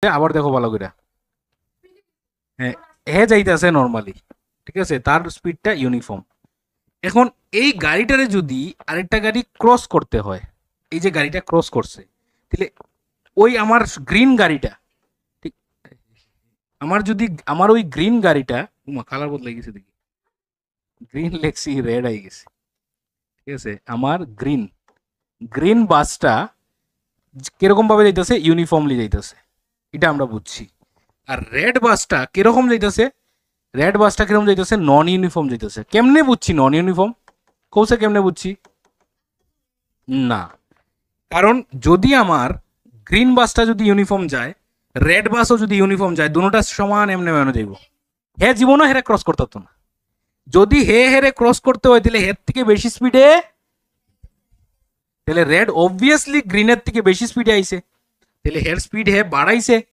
আবার দেখো ভালো করে, হ্যাঁ হে যাইতেছে নর্মালি, ঠিক আছে, তার স্পিডটা ইউনিফর্ম। এখন এই গাড়িটারে যদি আরেকটা গাড়ি ক্রস করতে হয়, এই যে গাড়িটা ক্রস করছে, তাহলে ওই আমার গ্রিন গাড়িটা, ঠিক, আমার যদি আমার ওই গ্রিন গাড়িটা, কালার বদলে গেছে দেখি, গ্রিন লেক্সি রেড হয়ে গেছে, ঠিক আছে, আমার গ্রিন গ্রিন বাসটা কিরকম ভাবে যাইতেছে, ইউনিফর্মলি যাইতেছে, এটা আমরা বুঝছি। আর রেড বাসটা কিরকম যাইতেছে, রেড বাসটা কিরকম যাইতেছে, নন ইউনিফর্ম যাইতেছে। কেমনে বুঝছি নন ইউনিফর্ম, কৌশে কেমনে বুঝছি? না, কারণ যদি আমার গ্রিন বাসটা যদি ইউনিফর্ম যায়, রেড বাসও যদি ইউনিফর্ম যায়, দুটোটা সমান এমনি এমনি যাইব, হে জীবনও হেরে ক্রস করতে হতো না। যদি হে হেরে ক্রস করতে হয় তাহলে হের থেকে বেশি স্পিডে, তাহলে রেড অবভিয়াসলি গ্রিনের থেকে বেশি স্পিডে আইছে, তাহলে হের স্পিড হে বাড়াইছে,